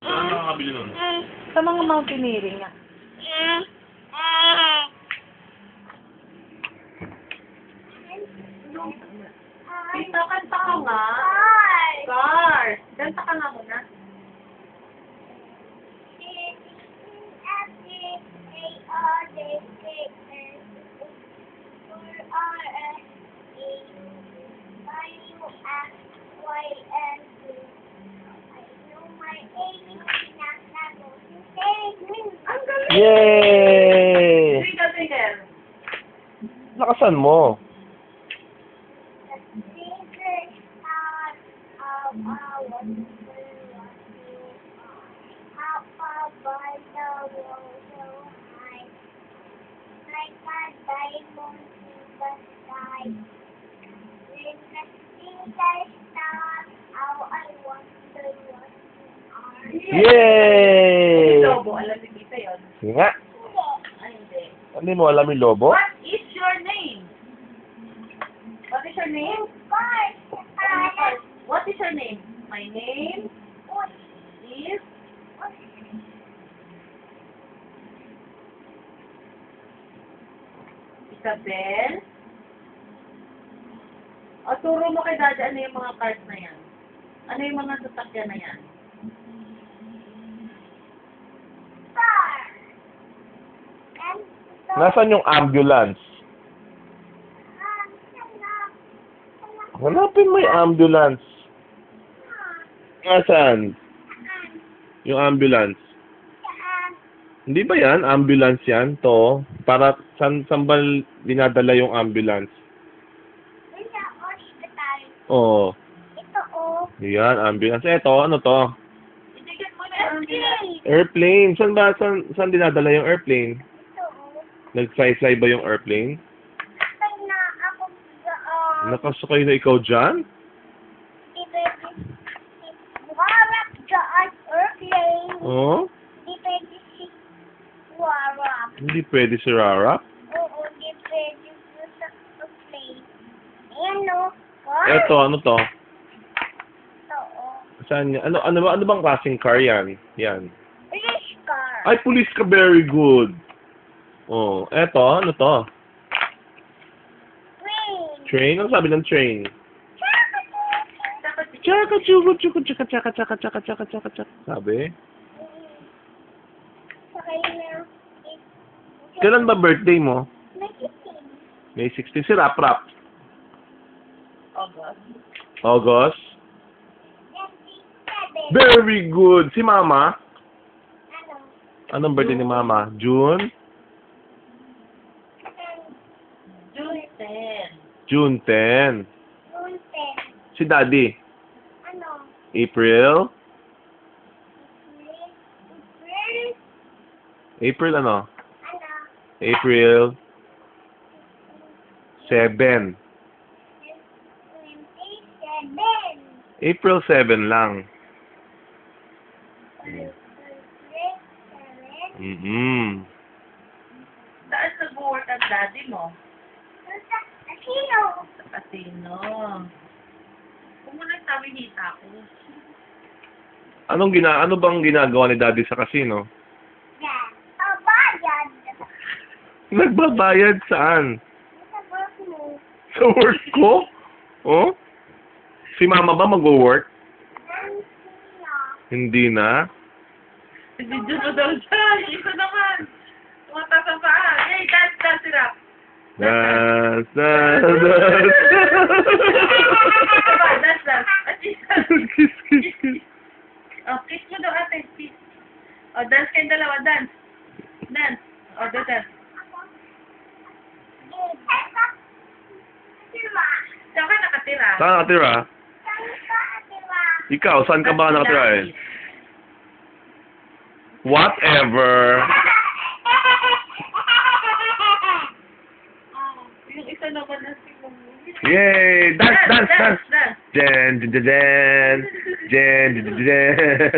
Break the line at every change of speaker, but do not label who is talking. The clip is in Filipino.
Saan nakakabili nun?
Sa mga mountaineering nga. Tita, kanta ka nga. Car. Kanta ka nga muna.
Yay!
Twinkle, twinkle.
Nakasan mo? Yay!
Lobo, alam ni Tita yun.
Sige nga.
Ay, hindi.
Hindi mo alam yung lobo?
What is your name? What is your name? What is your name? My name is Isabel. O, turo mo kay Daddy ano yung mga cards na yan. Ano yung mga sasakyan na yan?
Nasaan yung ambulance? Hanapin mo yung ambulance. Nasaan? Yung ambulance. Hindi ba yan? Ambulance yan? To? Para saan ba dinadala yung ambulance? Oo. Yan, ambulance. Eto, ano to?
Itigit mo na yung ambulance.
Airplane. Saan dinadala yung airplane? Nag-fly-fly ba yung airplane? Nakasakay na ikaw dyan? Oo? Hindi pwede si Rara? Eto, ano to? Saan yan? Ano bang klaseng car yan? Yan. Ay, police ka. Very good. Oh, eto, ano to? Train? Ano sabi ng train? Chaka, chuku, chuku, chaka, chaka, chaka, chaka, chaka, chaka, chaka. Sabi? Kailan ba birthday mo? May 16. Si Rap Rap.
August.
August? Very good. Si Mama? Anong birthday ni Mama? June?
June 10.
June 10. Si Daddy? April? April ano? April 7. April 7 lang.
Saan nag-work ang daddy mo? Sa casino. Pumunta kami hita ko.
Ano bang ginagawa ni Daddy sa casino? Nagbabayad saan? Sa work ko? Oh? Si Mama ba mag-work? Hindi na.
Hindi dyan daw siya. Isa naman. Tumata sa paa. Hey, dance, dance it up.
Dance, dance, dance.
Dance, dance.
Kiss, kiss, kiss.
Oh, kiss mo daw ate. Kiss. Oh, dance kayong dalawa. Dance. Dance. Oh, dance. Saan ka nakatira?
Saan nakatira? Ikaw, saan ka ba nakatira eh? Whatever.
Yung isa naman na si Mami.
Yay! Dance, dance, dance! Jen, jen, jen, jen, jen, jen, jen.